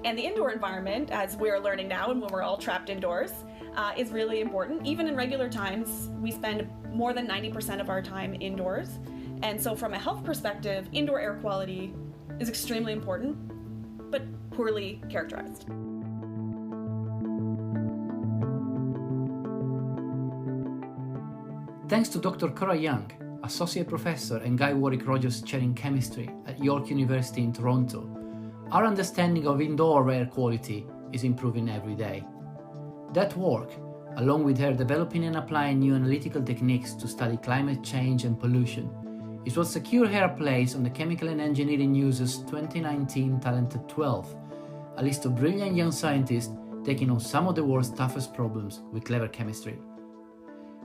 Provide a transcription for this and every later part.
And the indoor environment, as we're learning now and when we're all trapped indoors, is really important. Even in regular times, we spend more than 90% of our time indoors. And so from a health perspective, indoor air quality is extremely important, but poorly characterized. Thanks to Dr. Cora Young, Associate Professor and Guy Warwick-Rogers Chair in Chemistry at York University in Toronto, our understanding of indoor air quality is improving every day. That work, along with her developing and applying new analytical techniques to study climate change and pollution, is what secured her a place on the Chemical and Engineering News' 2019 Talented 12, a list of brilliant young scientists taking on some of the world's toughest problems with clever chemistry.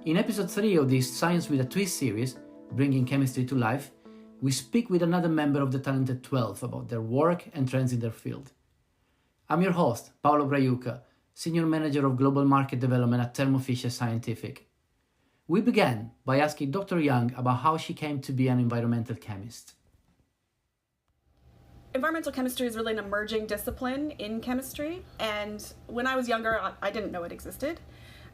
In episode 3 of this Science with a Twist series, Bringing Chemistry to Life, we speak with another member of the Talented 12 about their work and trends in their field. I'm your host, Paolo Braiuca, Senior Manager of Global Market Development at Thermo Fisher Scientific. We began by asking Dr. Young about how she came to be an environmental chemist. Environmental chemistry is really an emerging discipline in chemistry, and when I was younger, I didn't know it existed.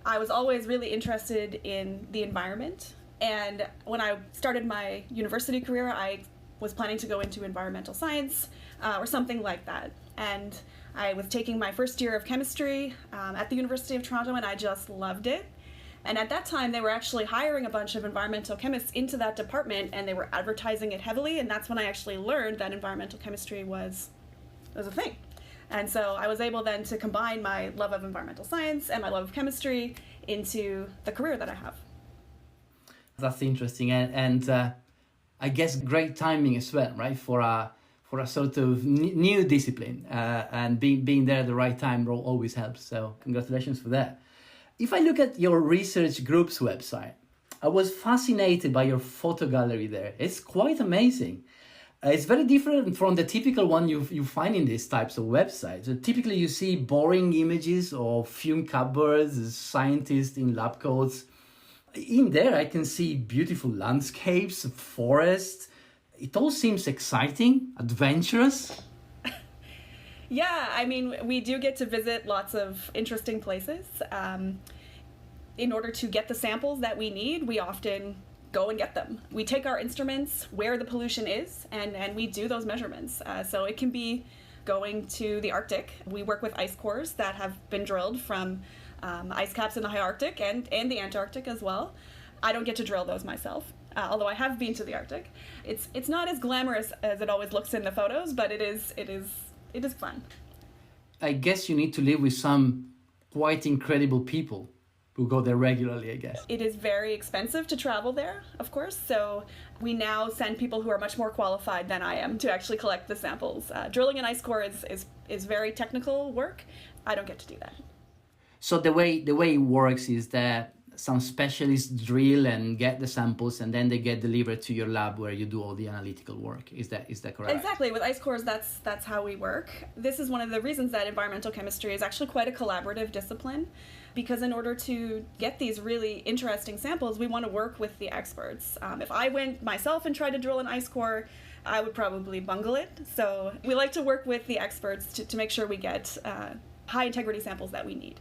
I was always really interested in the environment, and when I started my university career, I was planning to go into environmental science or something like that. And I was taking my first year of chemistry at the University of Toronto, and I just loved it. And at that time, they were actually hiring a bunch of environmental chemists into that department, and they were advertising it heavily, and that's when I actually learned that environmental chemistry was a thing. And so I was able then to combine my love of environmental science and my love of chemistry into the career that I have. That's interesting, and I guess great timing as well, right? For a sort of new discipline, and being there at the right time always helps. So congratulations for that. If I look at your research group's website, I was fascinated by your photo gallery there. It's quite amazing. It's very different from the typical one you find in these types of websites. So typically you see boring images of fume cupboards, scientists in lab coats. In there I can see beautiful landscapes, forests. It all seems exciting, adventurous. Yeah, I mean, we do get to visit lots of interesting places. In order to get the samples that we need, we often go and get them. We take our instruments where the pollution is, and we do those measurements. So it can be going to the Arctic. We work with ice cores that have been drilled from ice caps in the high Arctic and the Antarctic as well. I don't get to drill those myself, although I have been to the Arctic. It's not as glamorous as it always looks in the photos, but it is fun. I guess you need to live with some quite incredible people who go there regularly, I guess. It is very expensive to travel there, of course, so we now send people who are much more qualified than I am to actually collect the samples. Drilling an ice core is very technical work. I don't get to do that. So the way it works is that some specialists drill and get the samples, and then they get delivered to your lab where you do all the analytical work. Is that correct? Exactly. With ice cores, that's how we work. This is one of the reasons that environmental chemistry is actually quite a collaborative discipline, because in order to get these really interesting samples, we want to work with the experts. If I went myself and tried to drill an ice core, I would probably bungle it. So we like to work with the experts to make sure we get high integrity samples that we need.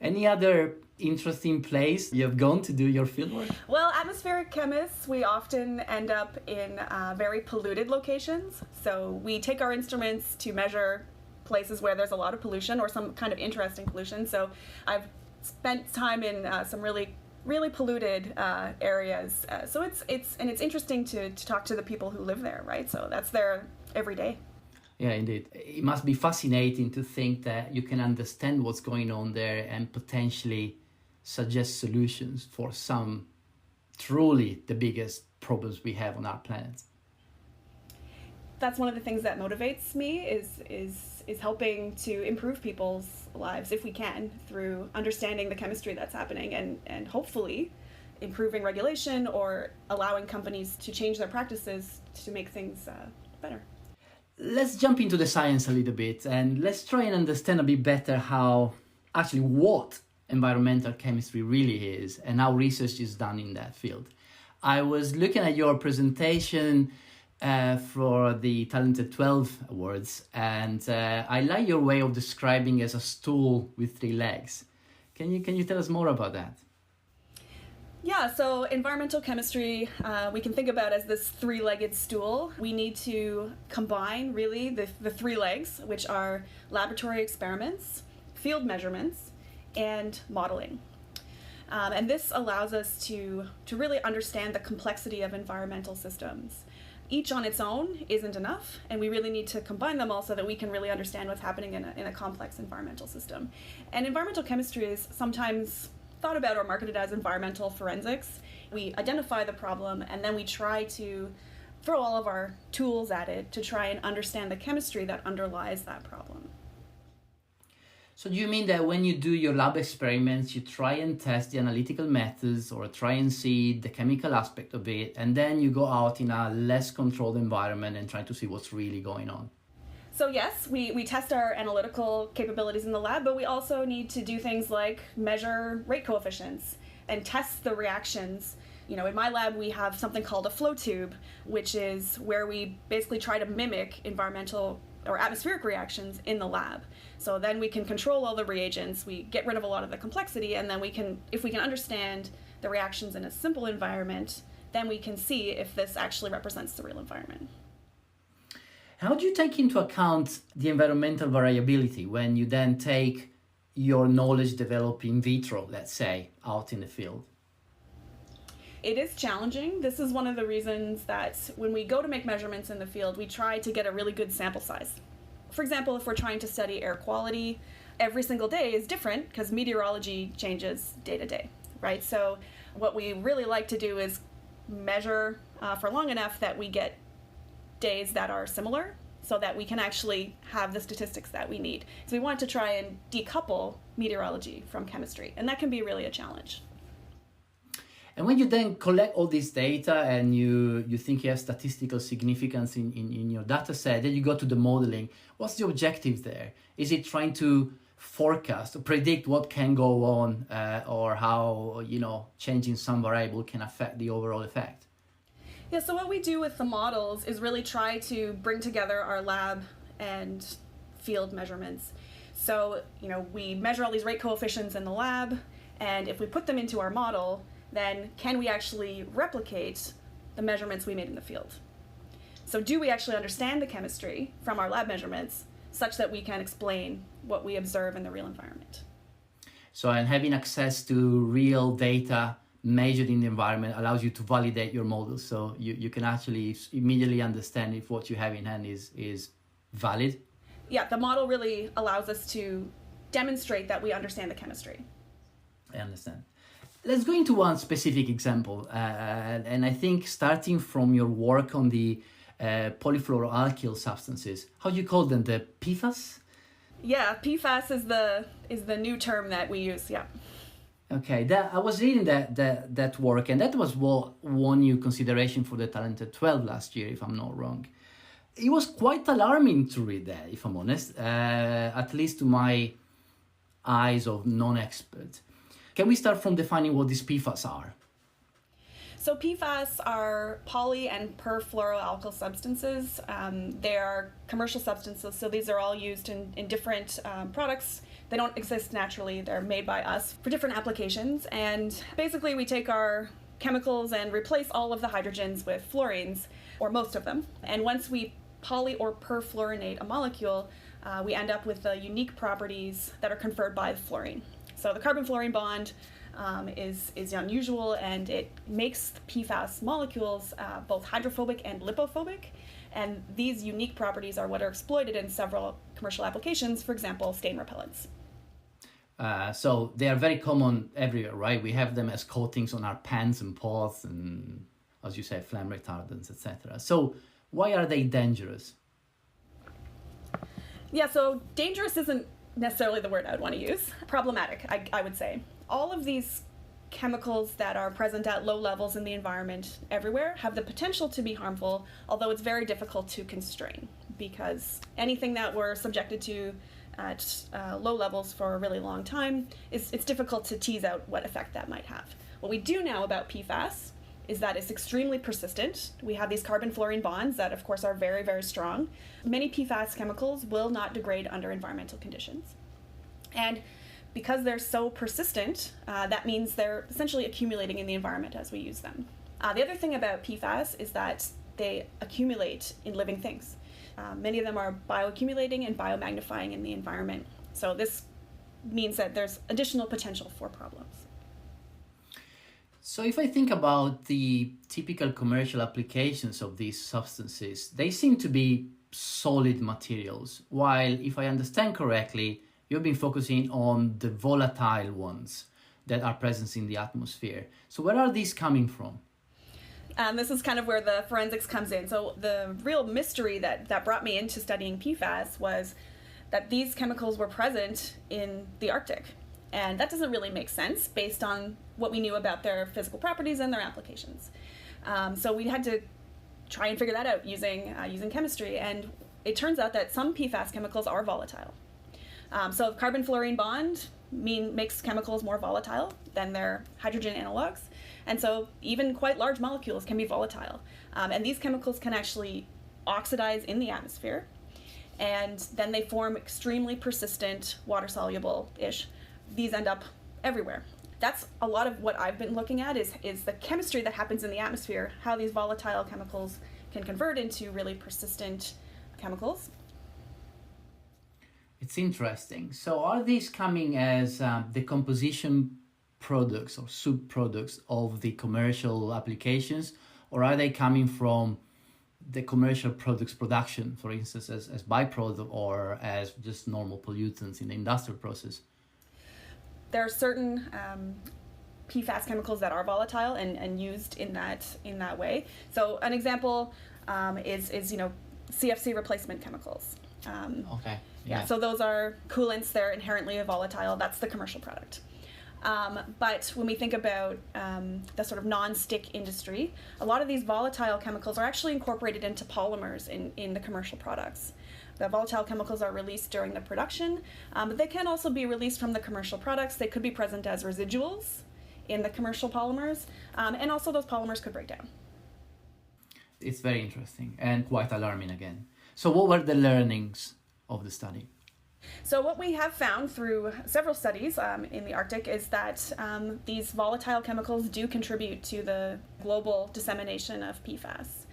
Any other interesting place you have gone to do your fieldwork? Well, atmospheric chemists, we often end up in very polluted locations. So we take our instruments to measure places where there's a lot of pollution or some kind of interesting pollution. So I've spent time in some really polluted areas. So it's interesting to talk to the people who live there, right? So that's there every day. Yeah, indeed. It must be fascinating to think that you can understand what's going on there and potentially suggest solutions for some truly the biggest problems we have on our planet. That's one of the things that motivates me is helping to improve people's lives if we can through understanding the chemistry that's happening and hopefully improving regulation or allowing companies to change their practices to make things better. Let's jump into the science a little bit and let's try and understand a bit better what environmental chemistry really is and how research is done in that field. I was looking at your presentation for the Talented 12 Awards, and I like your way of describing as a stool with three legs. Can you tell us more about that? Yeah, so environmental chemistry, we can think about as this three-legged stool. We need to combine really the three legs, which are laboratory experiments, field measurements, and modeling. And this allows us to really understand the complexity of environmental systems. Each on its own isn't enough, and we really need to combine them all so that we can really understand what's happening in a complex environmental system. And environmental chemistry is sometimes thought about or marketed as environmental forensics. We identify the problem, and then we try to throw all of our tools at it to try and understand the chemistry that underlies that problem. So do you mean that when you do your lab experiments, you try and test the analytical methods or try and see the chemical aspect of it, and then you go out in a less controlled environment and try to see what's really going on? So yes, we test our analytical capabilities in the lab, but we also need to do things like measure rate coefficients and test the reactions. You know, in my lab, we have something called a flow tube, which is where we basically try to mimic environmental or atmospheric reactions in the lab. So then we can control all the reagents, we get rid of a lot of the complexity, and then if we can understand the reactions in a simple environment, then we can see if this actually represents the real environment. How do you take into account the environmental variability when you then take your knowledge developed in vitro, let's say, out in the field? It is challenging. This is one of the reasons that when we go to make measurements in the field, we try to get a really good sample size. For example, if we're trying to study air quality, every single day is different because meteorology changes day to day, right? So what we really like to do is measure for long enough that we get days that are similar so that we can actually have the statistics that we need. So we want to try and decouple meteorology from chemistry, and that can be really a challenge. And when you then collect all this data and you think you have statistical significance in your data set, then you go to the modeling. What's the objective there? Is it trying to forecast or predict what can go on or how, changing some variable can affect the overall effect? Yeah, so what we do with the models is really try to bring together our lab and field measurements. So, we measure all these rate coefficients in the lab, and if we put them into our model, then can we actually replicate the measurements we made in the field? So do we actually understand the chemistry from our lab measurements such that we can explain what we observe in the real environment? So, and having access to real data measured in the environment allows you to validate your models. So you can actually immediately understand if what you have in hand is valid. Yeah, the model really allows us to demonstrate that we understand the chemistry. I understand. Let's go into one specific example. And I think starting from your work on the polyfluoroalkyl substances, how do you call them? The PFAS? Yeah, PFAS is the new term that we use, yeah. Okay, I was reading that work, and that was what won you consideration for the Talented 12 last year, if I'm not wrong. It was quite alarming to read that, if I'm honest, at least to my eyes of non-expert. Can we start from defining what these PFAS are? So PFAS are poly and perfluoroalkyl substances. They are commercial substances, so these are all used in different products. They don't exist naturally. They're made by us for different applications. And basically we take our chemicals and replace all of the hydrogens with fluorines, or most of them. And once we poly or perfluorinate a molecule, we end up with the unique properties that are conferred by the fluorine. So the carbon-fluorine bond is unusual, and it makes PFAS molecules both hydrophobic and lipophobic. And these unique properties are what are exploited in several commercial applications, for example, stain repellents. So they are very common everywhere, right? We have them as coatings on our pans and pots and, as you say, flame retardants, etc. So why are they dangerous? Yeah, so dangerous isn't necessarily the word I would want to use. Problematic, I would say. All of these chemicals that are present at low levels in the environment everywhere have the potential to be harmful, although it's very difficult to constrain, because anything that we're subjected to at low levels for a really long time, it's difficult to tease out what effect that might have. What we do now about PFAS is that it's extremely persistent. We have these carbon-fluorine bonds that, of course, are very, very strong. Many PFAS chemicals will not degrade under environmental conditions. And because they're so persistent, that means they're essentially accumulating in the environment as we use them. The other thing about PFAS is that they accumulate in living things. Many of them are bioaccumulating and biomagnifying in the environment. So this means that there's additional potential for problems. So if I think about the typical commercial applications of these substances, they seem to be solid materials, while if I understand correctly, you've been focusing on the volatile ones that are present in the atmosphere. So where are these coming from? This is kind of where the forensics comes in. So the real mystery that brought me into studying PFAS was that these chemicals were present in the Arctic. And that doesn't really make sense based on what we knew about their physical properties and their applications. So we had to try and figure that out using chemistry. And it turns out that some PFAS chemicals are volatile. So carbon-fluorine bond makes chemicals more volatile than their hydrogen analogs. And so even quite large molecules can be volatile. And these chemicals can actually oxidize in the atmosphere. And then they form extremely persistent, water-soluble-ish. These end up everywhere. That's a lot of what I've been looking at is the chemistry that happens in the atmosphere, how these volatile chemicals can convert into really persistent chemicals. It's interesting. So are these coming as the composition products or subproducts of the commercial applications, or are they coming from the commercial products production, for instance, as byproduct or as just normal pollutants in the industrial process? There are certain PFAS chemicals that are volatile and used in that way. So an example is CFC replacement chemicals. Okay. Yeah, so those are coolants. They're inherently volatile. That's the commercial product. But when we think about the sort of non-stick industry, a lot of these volatile chemicals are actually incorporated into polymers in the commercial products. The volatile chemicals are released during the production, but they can also be released from the commercial products. They could be present as residuals in the commercial polymers, and also those polymers could break down. It's very interesting and quite alarming again. So what were the learnings of the study? So what we have found through several studies in the Arctic is that these volatile chemicals do contribute to the global dissemination of PFAS.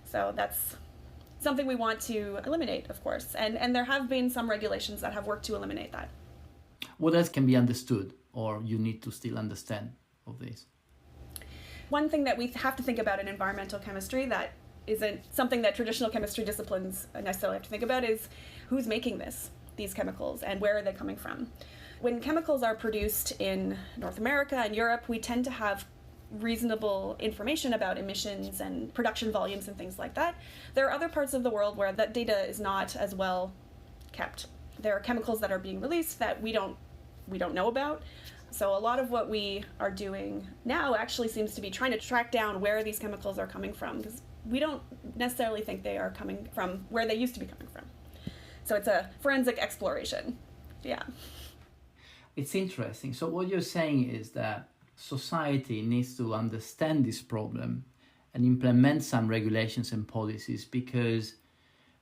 So that's something we want to eliminate, of course. And there have been some regulations that have worked to eliminate that. What else can be understood or you need to still understand of this? One thing that we have to think about in environmental chemistry that isn't something that traditional chemistry disciplines necessarily have to think about is who's making these chemicals and where are they coming from. When chemicals are produced in North America and Europe, we tend to have reasonable information about emissions and production volumes and things like that. There are other parts of the world where that data is not as well kept. There are chemicals that are being released that we don't know about. So a lot of what we are doing now actually seems to be trying to track down where these chemicals are coming from, because we don't necessarily think they are coming from where they used to be coming from. So it's a forensic exploration. Yeah. It's interesting. So what you're saying is that society needs to understand this problem and implement some regulations and policies, because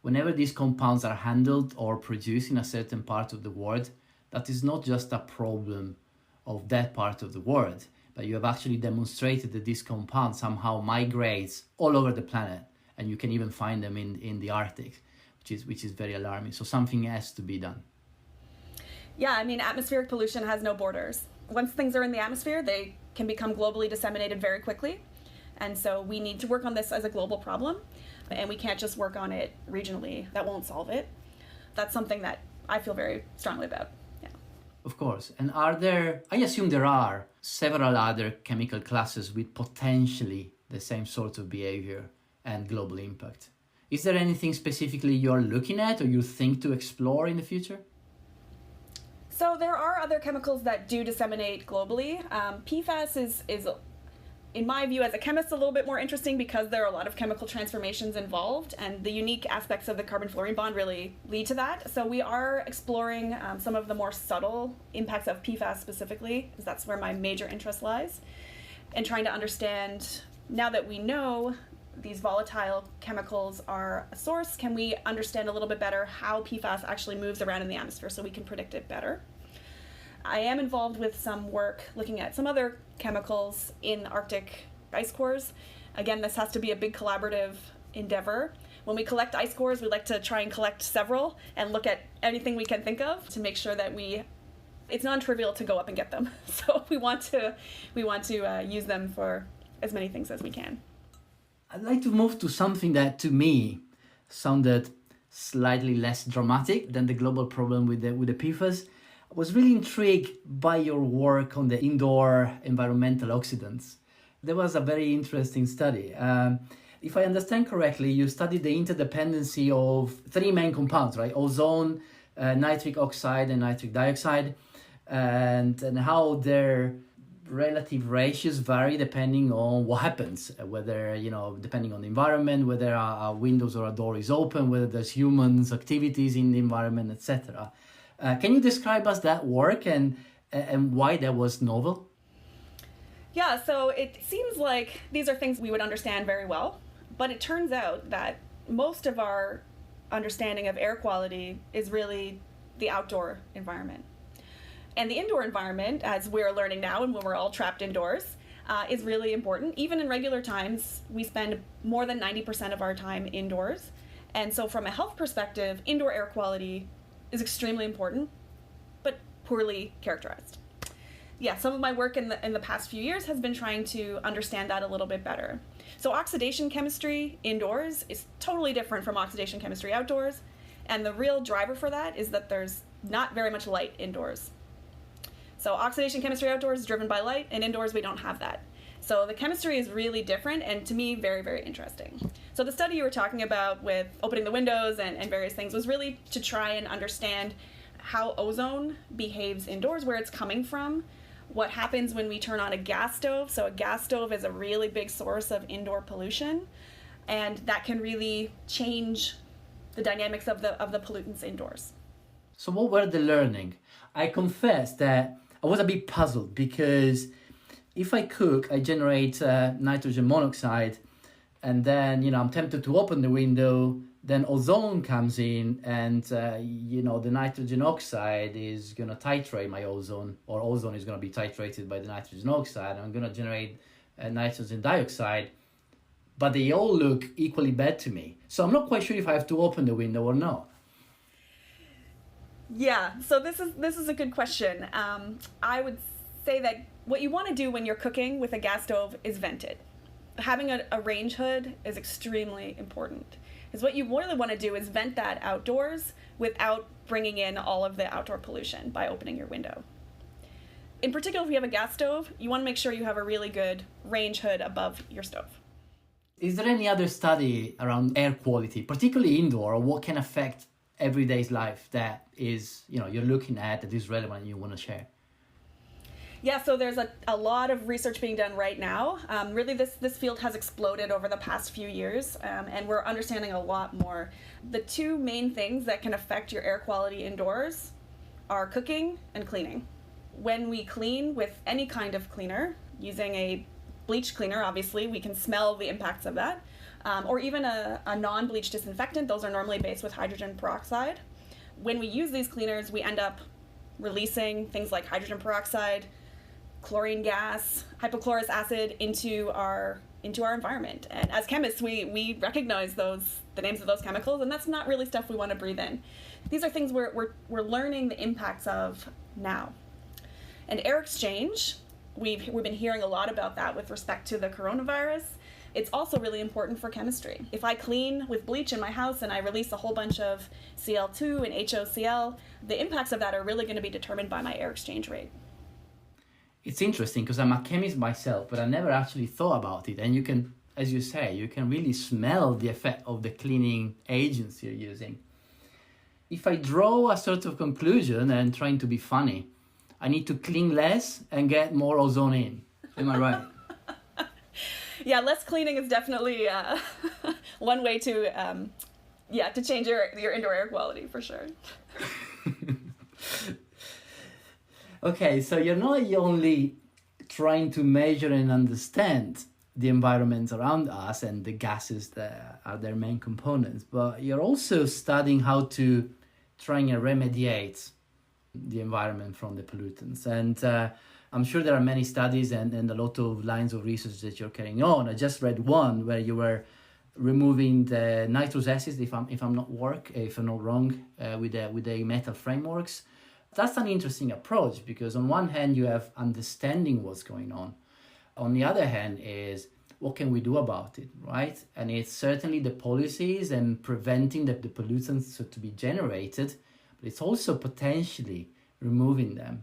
whenever these compounds are handled or produced in a certain part of the world, that is not just a problem of that part of the world, but you have actually demonstrated that this compound somehow migrates all over the planet, and you can even find them in the Arctic, which is very alarming. So something has to be done. Yeah, I mean, atmospheric pollution has no borders. Once things are in the atmosphere, they can become globally disseminated very quickly. And so we need to work on this as a global problem, and we can't just work on it regionally. That won't solve it. That's something that I feel very strongly about. Yeah. Of course. And I assume there are several other chemical classes with potentially the same sort of behavior and global impact. Is there anything specifically you're looking at or you think to explore in the future? So there are other chemicals that do disseminate globally. PFAS is, in my view as a chemist, a little bit more interesting because there are a lot of chemical transformations involved, and the unique aspects of the carbon-fluorine bond really lead to that. So we are exploring some of the more subtle impacts of PFAS specifically, because that's where my major interest lies, and trying to understand Now that we know these volatile chemicals are a source, can we understand a little bit better how PFAS actually moves around in the atmosphere so we can predict it better? I am involved with some work looking at some other chemicals in Arctic ice cores. Again, this has to be a big collaborative endeavor. When we collect ice cores, we like to try and collect several and look at anything we can think of to make sure that it's non-trivial to go up and get them. So we want to use them for as many things as we can. I'd like to move to something that to me sounded slightly less dramatic than the global problem with the PFAS. I was really intrigued by your work on the indoor environmental oxidants. There was a very interesting study. If I understand correctly, you studied the interdependency of three main compounds, right? Ozone, nitric oxide, and nitric dioxide, and how their relative ratios vary depending on what happens, whether, depending on the environment, whether a windows or a door is open, whether there's humans activities in the environment, etc. Can you describe us that work and why that was novel? Yeah, so it seems like these are things we would understand very well, but it turns out that most of our understanding of air quality is really the outdoor environment. And the indoor environment, as we're learning now and when we're all trapped indoors, is really important. Even in regular times, we spend more than 90% of our time indoors. And so from a health perspective, indoor air quality is extremely important, but poorly characterized. Yeah, some of my work in the past few years has been trying to understand that a little bit better. So oxidation chemistry indoors is totally different from oxidation chemistry outdoors. And the real driver for that is that there's not very much light indoors. So oxidation chemistry outdoors is driven by light, and indoors we don't have that. So the chemistry is really different, and to me, very, very interesting. So the study you were talking about with opening the windows and various things was really to try and understand how ozone behaves indoors, where it's coming from, what happens when we turn on a gas stove. So a gas stove is a really big source of indoor pollution, and that can really change the dynamics of the pollutants indoors. So what were the learning? I confess that I was a bit puzzled because if I cook, I generate nitrogen monoxide, and then, I'm tempted to open the window, then ozone comes in, and, the nitrogen oxide is going to titrate my ozone, or ozone is going to be titrated by the nitrogen oxide, and I'm going to generate nitrogen dioxide, but they all look equally bad to me. So I'm not quite sure if I have to open the window or not. Yeah, so this is a good question. I would say that what you want to do when you're cooking with a gas stove is vent it. Having a range hood is extremely important. Because what you really want to do is vent that outdoors without bringing in all of the outdoor pollution by opening your window. In particular, if you have a gas stove, you want to make sure you have a really good range hood above your stove. Is there any other study around air quality, particularly indoor, or what can affect everyday's life that is, you're looking at that is relevant and you want to share? Yeah, so there's a lot of research being done right now. Really, this field has exploded over the past few years, and we're understanding a lot more. The two main things that can affect your air quality indoors are cooking and cleaning. When we clean with any kind of cleaner, using a bleach cleaner, obviously, we can smell the impacts of that. Or even a non-bleach disinfectant. Those are normally based with hydrogen peroxide. When we use these cleaners, we end up releasing things like hydrogen peroxide, chlorine gas, hypochlorous acid into our environment. And as chemists, we recognize the names of those chemicals, and that's not really stuff we want to breathe in. These are things we're learning the impacts of now. And air exchange, we've been hearing a lot about that with respect to the coronavirus. It's also really important for chemistry. If I clean with bleach in my house and I release a whole bunch of Cl2 and HOCl, the impacts of that are really going to be determined by my air exchange rate. It's interesting because I'm a chemist myself, but I never actually thought about it. And you can, as you say, you can really smell the effect of the cleaning agents you're using. If I draw a sort of conclusion and trying to be funny, I need to clean less and get more ozone in. Am I right? Yeah, less cleaning is definitely one way to change your indoor air quality, for sure. Okay, so you're not only trying to measure and understand the environment around us and the gases that are their main components, but you're also studying how to try and remediate the environment from the pollutants. And I'm sure there are many studies and a lot of lines of research that you're carrying on. I just read one where you were removing the nitrous acids, if I'm not wrong, with the metal frameworks. That's an interesting approach, because on one hand you have understanding what's going on. On the other hand is, what can we do about it, right? And it's certainly the policies and preventing the pollutants to be generated, but it's also potentially removing them.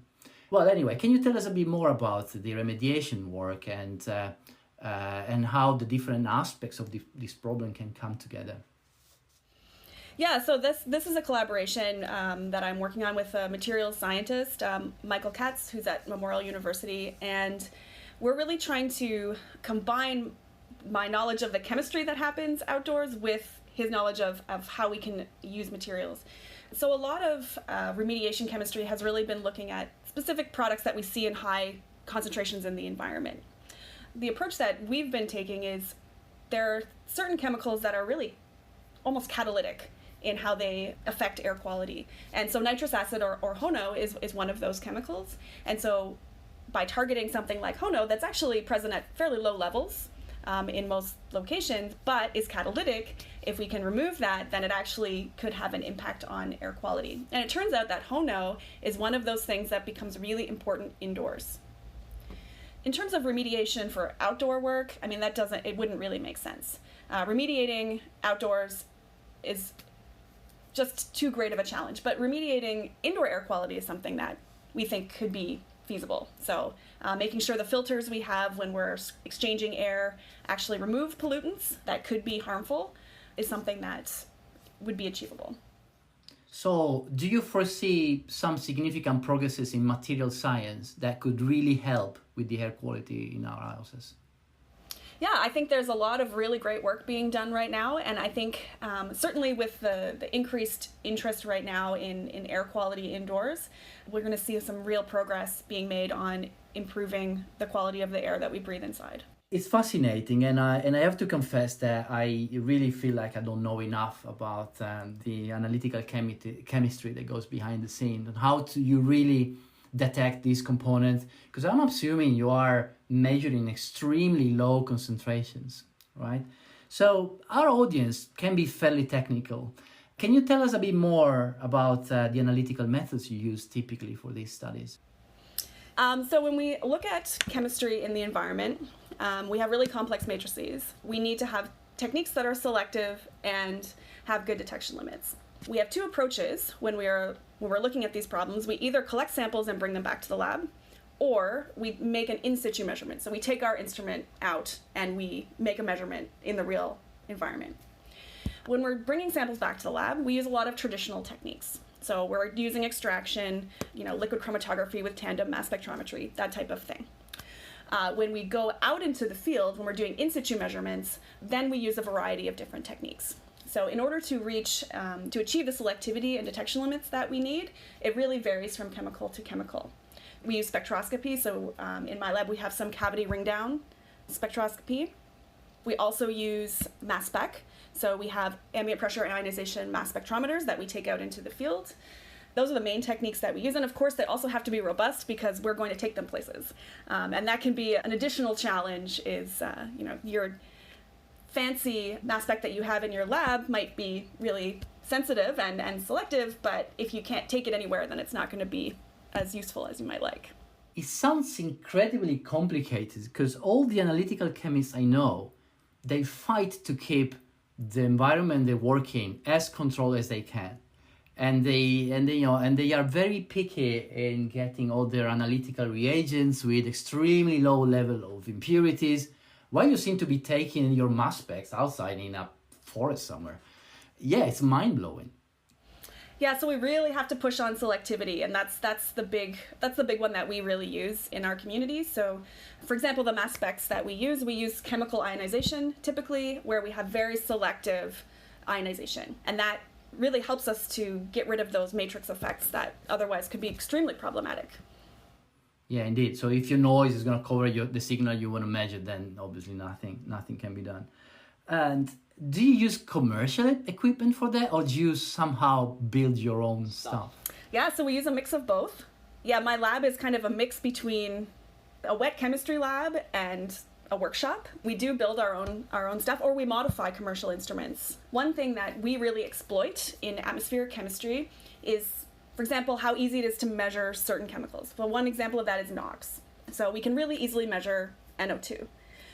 Well, anyway, can you tell us a bit more about the remediation work and how the different aspects of this problem can come together? Yeah, so this is a collaboration that I'm working on with a materials scientist, Michael Katz, who's at Memorial University, and we're really trying to combine my knowledge of the chemistry that happens outdoors with his knowledge of how we can use materials. So a lot of remediation chemistry has really been looking at specific products that we see in high concentrations in the environment. The approach that we've been taking is there are certain chemicals that are really almost catalytic in how they affect air quality. And so nitrous acid or HONO is one of those chemicals. And so by targeting something like HONO that's actually present at fairly low levels in most locations, but is catalytic, if we can remove that, then it actually could have an impact on air quality. And it turns out that HONO is one of those things that becomes really important indoors. In terms of remediation for outdoor work, I mean, it wouldn't really make sense. Remediating outdoors is just too great of a challenge, but remediating indoor air quality is something that we think could be feasible. So making sure the filters we have when we're exchanging air actually remove pollutants that could be harmful is something that would be achievable. So do you foresee some significant progresses in material science that could really help with the air quality in our houses? Yeah, I think there's a lot of really great work being done right now, and I think certainly with the increased interest right now in air quality indoors, we're going to see some real progress being made on improving the quality of the air that we breathe inside. It's fascinating, and I have to confess that I really feel like I don't know enough about the analytical chemistry that goes behind the scene and how you really detect these components, because I'm assuming you are measuring extremely low concentrations, right? So our audience can be fairly technical. Can you tell us a bit more about the analytical methods you use typically for these studies? So when we look at chemistry in the environment, we have really complex matrices. We need to have techniques that are selective and have good detection limits. We have two approaches when we're looking at these problems. We either collect samples and bring them back to the lab, or we make an in situ measurement. So we take our instrument out and we make a measurement in the real environment. When we're bringing samples back to the lab, we use a lot of traditional techniques. So we're using extraction, liquid chromatography with tandem mass spectrometry, that type of thing. When we go out into the field, when we're doing in situ measurements, then we use a variety of different techniques. So in order to achieve the selectivity and detection limits that we need, it really varies from chemical to chemical. We use spectroscopy, so in my lab we have some cavity ring down spectroscopy. We also use mass spec, so we have ambient pressure ionization mass spectrometers that we take out into the field. Those are the main techniques that we use, and of course they also have to be robust because we're going to take them places. And that can be an additional challenge is, your fancy mass spec that you have in your lab might be really sensitive and selective, but if you can't take it anywhere, then it's not going to be as useful as you might like. It sounds incredibly complicated because all the analytical chemists I know, they fight to keep the environment they work in as controlled as they can. And they are very picky in getting all their analytical reagents with extremely low level of impurities, while you seem to be taking your mass specs outside in a forest somewhere. Yeah, it's mind-blowing. Yeah, so we really have to push on selectivity, and that's the big one that we really use in our community. So, for example, the mass specs that we use chemical ionization typically, where we have very selective ionization, and that really helps us to get rid of those matrix effects that otherwise could be extremely problematic. Yeah, indeed. So if your noise is going to cover the signal you want to measure, then obviously nothing can be done. And do you use commercial equipment for that, or do you somehow build your own stuff? Yeah, so we use a mix of both. Yeah, my lab is kind of a mix between a wet chemistry lab and a workshop. We do build our own stuff, or we modify commercial instruments. One thing that we really exploit in atmospheric chemistry is, for example, how easy it is to measure certain chemicals. Well, one example of that is NOx. So we can really easily measure NO2.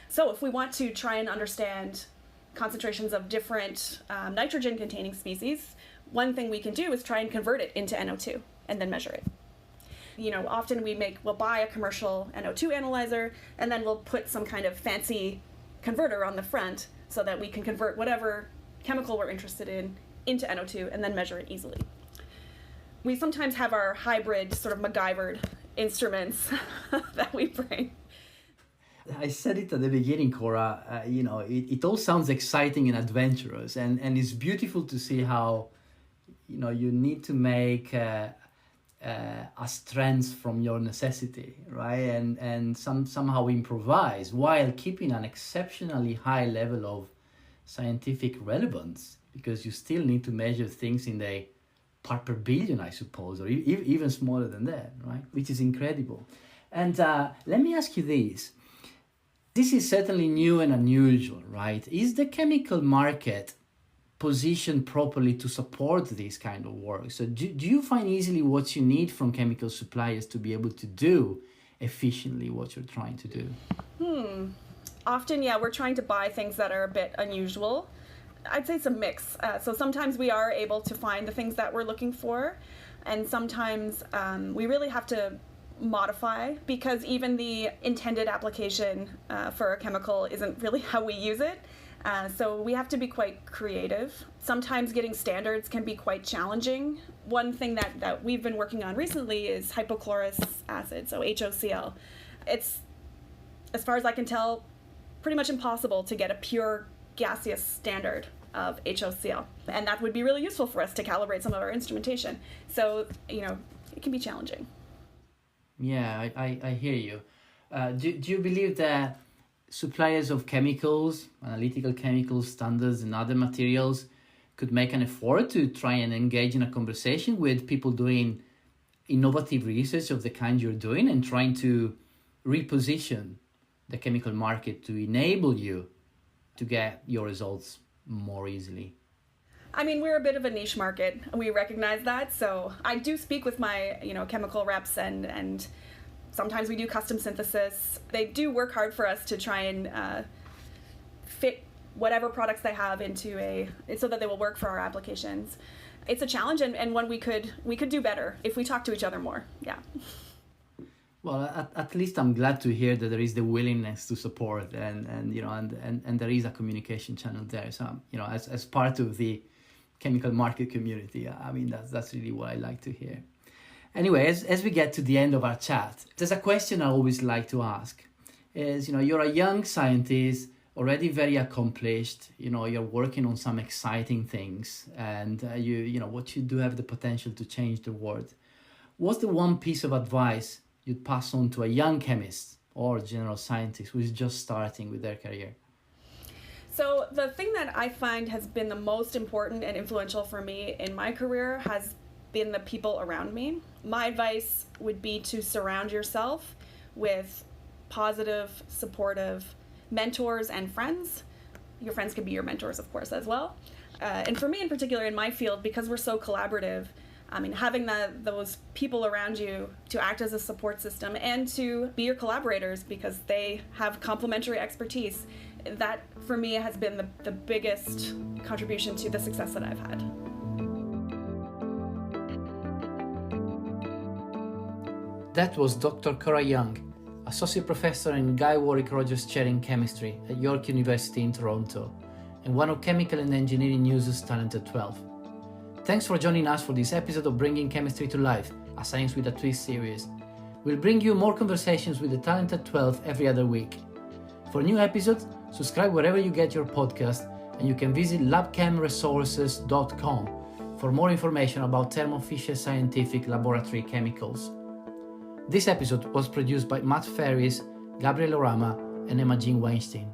So if we want to try and understand concentrations of different nitrogen-containing species, one thing we can do is try and convert it into NO2 and then measure it. Often we'll buy a commercial NO2 analyzer, and then we'll put some kind of fancy converter on the front so that we can convert whatever chemical we're interested in into NO2 and then measure it easily. We sometimes have our hybrid sort of MacGyvered instruments that we bring. I said it at the beginning, Cora, it all sounds exciting and adventurous, and it's beautiful to see how, you need to make a strength from your necessity, right? And somehow improvise while keeping an exceptionally high level of scientific relevance, because you still need to measure things in the part per billion, I suppose, or even smaller than that, right? Which is incredible. And let me ask you this. This is certainly new and unusual, right? Is the chemical market positioned properly to support this kind of work? So do you find easily what you need from chemical suppliers to be able to do efficiently what you're trying to do? Often, yeah, we're trying to buy things that are a bit unusual. I'd say it's a mix. So sometimes we are able to find the things that we're looking for, and sometimes we really have to modify, because even the intended application for a chemical isn't really how we use it. So we have to be quite creative. Sometimes getting standards can be quite challenging. One thing that we've been working on recently is hypochlorous acid, so HOCl. It's, as far as I can tell, pretty much impossible to get a pure gaseous standard of HOCl. And that would be really useful for us to calibrate some of our instrumentation. So, it can be challenging. Yeah, I hear you. Do you believe that suppliers of chemicals, analytical chemicals, standards, and other materials could make an effort to try and engage in a conversation with people doing innovative research of the kind you're doing and trying to reposition the chemical market to enable you to get your results more easily? I mean, we're a bit of a niche market. We recognize that. So I do speak with my, chemical reps, and sometimes we do custom synthesis. They do work hard for us to try and fit whatever products they have so that they will work for our applications. It's a challenge, and one we could do better if we talk to each other more. Yeah. Well, at least I'm glad to hear that there is the willingness to support, and there is a communication channel there. So, as part of the chemical market community, I mean, that's really what I like to hear. Anyway, as we get to the end of our chat, there's a question I always like to ask. You're a young scientist, already very accomplished, you're working on some exciting things, and what you do have the potential to change the world. What's the one piece of advice you'd pass on to a young chemist or general scientist who is just starting with their career? So the thing that I find has been the most important and influential for me in my career has been the people around me. My advice would be to surround yourself with positive, supportive mentors and friends. Your friends can be your mentors, of course, as well. And for me in particular, in my field, because we're so collaborative, I mean, having those people around you to act as a support system and to be your collaborators because they have complementary expertise, that for me has been the biggest contribution to the success that I've had. That was Dr. Cora Young, Associate Professor in Guy Warwick Rogers Chair in Chemistry at York University in Toronto, and one of Chemical and Engineering News' Talented 12. Thanks for joining us for this episode of Bringing Chemistry to Life, a Science with a Twist series. We'll bring you more conversations with the Talented 12 every other week. For new episodes, subscribe wherever you get your podcast, and you can visit labchemresources.com for more information about Thermo Fisher Scientific laboratory chemicals. This episode was produced by Matt Ferris, Gabriel Orama, and Emma Jean Weinstein.